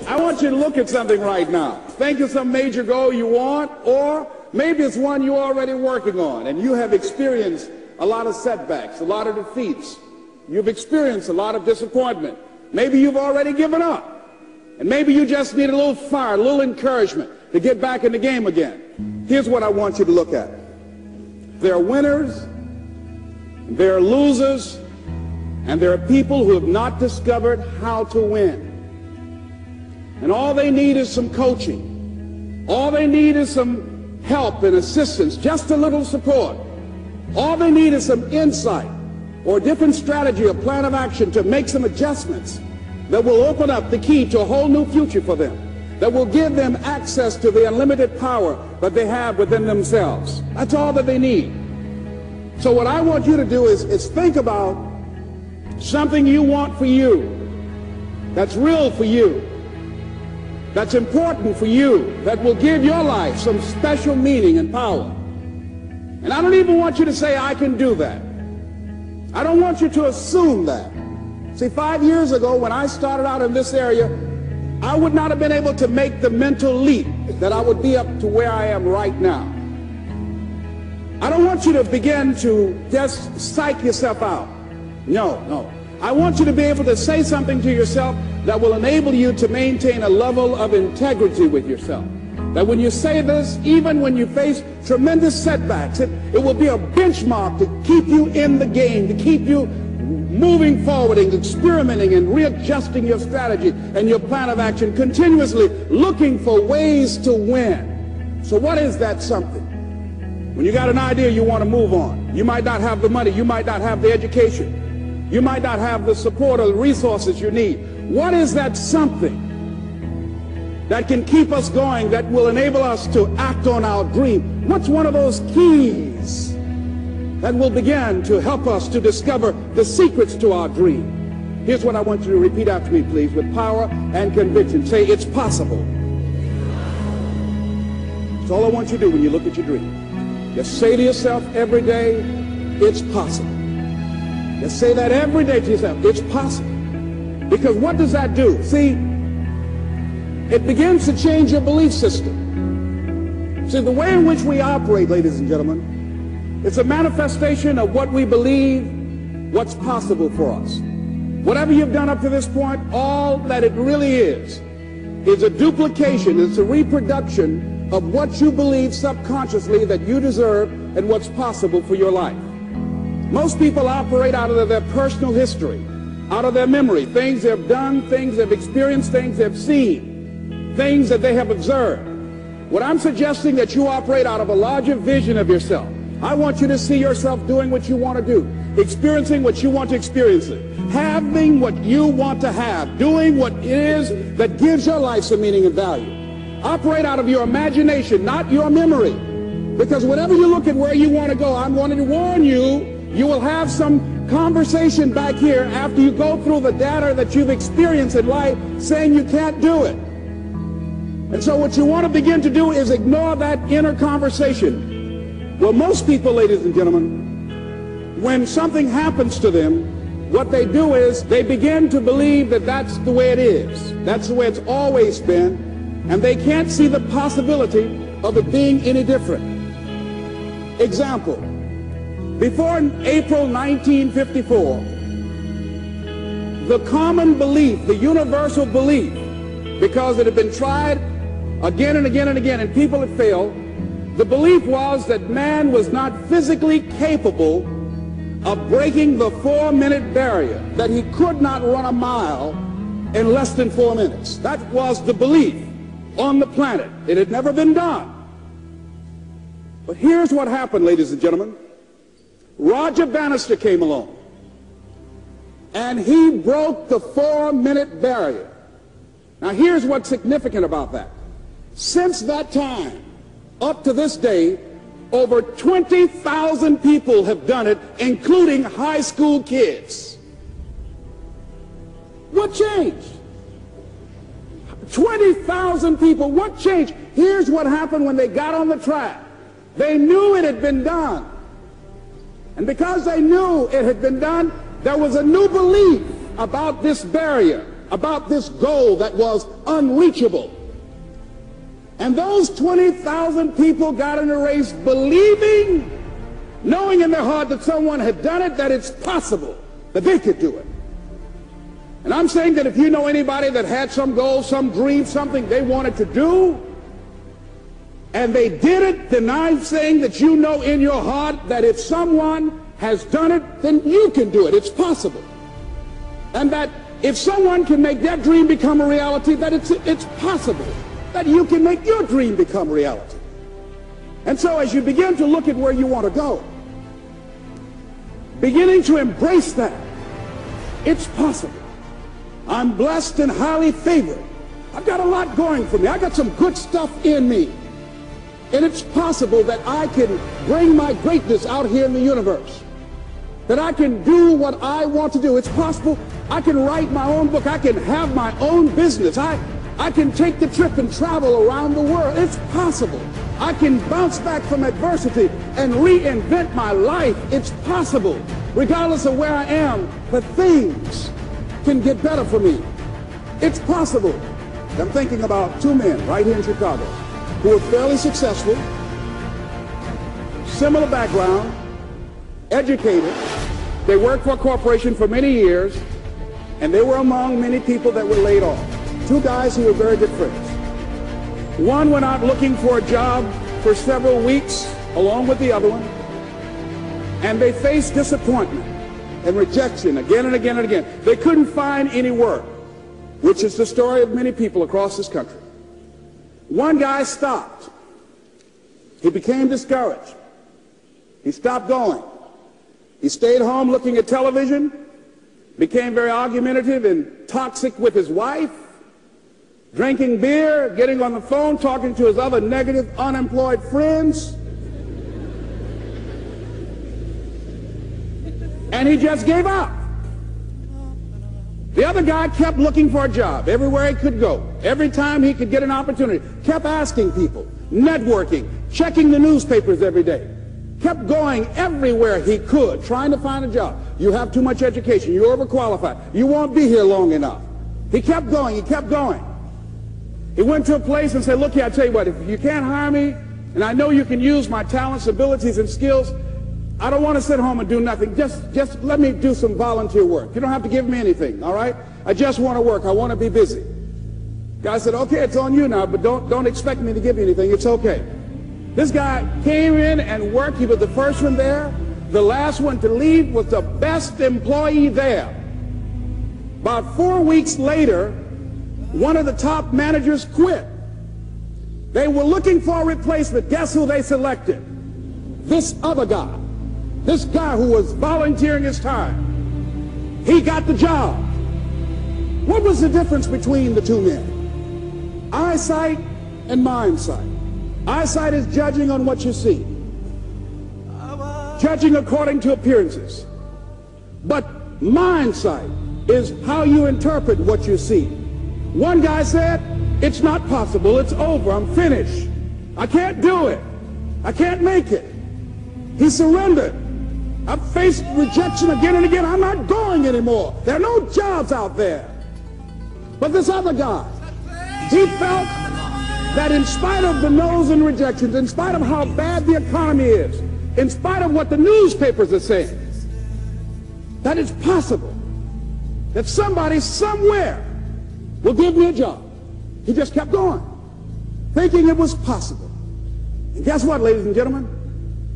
I want you to look at something right now. Think of some major goal you want, or maybe it's one you're already working on, and you have experienced a lot of setbacks, a lot of defeats. You've experienced a lot of disappointment. Maybe you've already given up, and maybe you just need a little fire, a little encouragement to get back in the game again. Here's what I want you to look at. There are winners, there are losers, and there are people who have not discovered how to win. And all they need is some coaching. All they need is some help and assistance, just a little support. All they need is some insight or a different strategy or plan of action to make some adjustments that will open up the key to a whole new future for them, that will give them access to the unlimited power that they have within themselves. That's all that they need. So what I want you to do is think about something you want for you, that's real for you, that's important for you, that will give your life some special meaning and power. And I don't even want you to say, I can do that. I don't want you to assume that. See, 5 years ago when I started out in this area, I would not have been able to make the mental leap that I would be up to where I am right now. I don't want you to begin to just psych yourself out. No. I want you to be able to say something to yourself that will enable you to maintain a level of integrity with yourself. That when you say this, even when you face tremendous setbacks, it will be a benchmark to keep you in the game, to keep you moving forward and experimenting and readjusting your strategy and your plan of action, continuously looking for ways to win. So what is that something? When you got an idea you want to move on, you might not have the money, you might not have the education, you might not have the support or the resources you need. What is that something that can keep us going, that will enable us to act on our dream? What's one of those keys that will begin to help us to discover the secrets to our dream? Here's what I want you to repeat after me, please, with power and conviction. Say, it's possible. That's all I want you to do when you look at your dream. Just say to yourself every day, it's possible. Just say that every day to yourself, it's possible. Because what does that do? See, it begins to change your belief system. See, the way in which we operate, ladies and gentlemen, it's a manifestation of what we believe, what's possible for us. Whatever you've done up to this point, all that it really is a duplication, it's a reproduction of what you believe subconsciously that you deserve and what's possible for your life. Most people operate out of their personal history, out of their memory, things they've done, things they've experienced, things they've seen, things that they have observed. What I'm suggesting that you operate out of a larger vision of yourself. I want you to see yourself doing what you want to do, experiencing what you want to experience, having what you want to have, doing what it is that gives your life some meaning and value. Operate out of your imagination, not your memory. Because whenever you look at where you want to go, I'm wanting to warn you, you will have some conversation back here after you go through the data that you've experienced in life saying you can't do it. And so what you want to begin to do is ignore that inner conversation. Well, most people, ladies and gentlemen, when something happens to them, what they do is they begin to believe that that's the way it is. That's the way it's always been. And they can't see the possibility of it being any different. Example, before April 1954, the common belief, the universal belief, because it had been tried again and again and again and people had failed, the belief was that man was not physically capable of breaking the 4-minute barrier, that he could not run a mile in less than 4 minutes. That was the belief on the planet. It had never been done. But here's what happened, ladies and gentlemen. Roger Bannister came along, and he broke the 4-minute barrier. Now here's what's significant about that. Since that time, up to this day, over 20,000 people have done it, including high school kids. What changed? 20,000 people. What changed? Here's what happened when they got on the track. They knew it had been done. And because they knew it had been done, there was a new belief about this barrier. about this goal that was unreachable. And those 20,000 people got in a race believing, knowing in their heart that someone had done it, that it's possible, that they could do it. And I'm saying that if you know anybody that had some goal, some dream, something they wanted to do, and they did it, then I'm saying that you know in your heart that if someone has done it, then you can do it. It's possible. And that if someone can make their dream become a reality, that it's possible that you can make your dream become reality. And so as you begin to look at where you want to go, beginning to embrace that, it's possible. I'm blessed and highly favored. I've got a lot going for me. I got some good stuff in me. And it's possible that I can bring my greatness out here in the universe. That I can do what I want to do. It's possible I can write my own book. I can have my own business. I can take the trip and travel around the world. It's possible. I can bounce back from adversity and reinvent my life. It's possible. Regardless of where I am, the things can get better for me. It's possible. I'm thinking about two men right here in Chicago who are fairly successful, similar background, educated. They worked for a corporation for many years, and they were among many people that were laid off. Two guys who were very good friends. One went out looking for a job for several weeks along with the other one, and they faced disappointment and rejection again and again and again. They couldn't find any work, which is the story of many people across this country. One guy stopped. He became discouraged. He stopped going. He stayed home looking at television, became very argumentative and toxic with his wife, drinking beer, getting on the phone, talking to his other negative, unemployed friends. And he just gave up. The other guy kept looking for a job everywhere he could go. Every time he could get an opportunity, kept asking people, networking, checking the newspapers every day. Kept going everywhere he could, trying to find a job. You have too much education. You're overqualified. You won't be here long enough. He kept going. He kept going. He went to a place and said, look here, I tell you what, if you can't hire me, and I know you can use my talents, abilities, and skills, I don't want to sit home and do nothing. Just let me do some volunteer work. You don't have to give me anything, all right? I just want to work. I want to be busy. Guy said, okay, it's on you now, but don't expect me to give you anything. It's okay. This guy came in and worked. He was the first one there. The last one to leave was the best employee there. About 4 weeks later, one of the top managers quit. They were looking for a replacement. Guess who they selected? This other guy. This guy who was volunteering his time. He got the job. What was the difference between the two men? Eyesight and mindsight. Eyesight is judging on what you see, judging according to appearances. But mindsight is how you interpret what you see. One guy said, it's not possible, it's over, I'm finished. I can't do it. I can't make it. He surrendered. I've faced rejection again and again. I'm not going anymore. There are no jobs out there. But this other guy, he felt that in spite of the no's and rejections, in spite of how bad the economy is, in spite of what the newspapers are saying, that it's possible that somebody somewhere will give me a job. He just kept going, thinking it was possible. And guess what, ladies and gentlemen?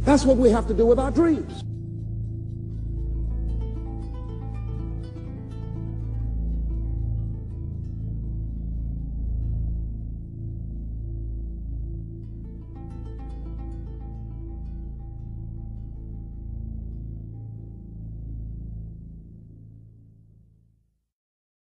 That's what we have to do with our dreams.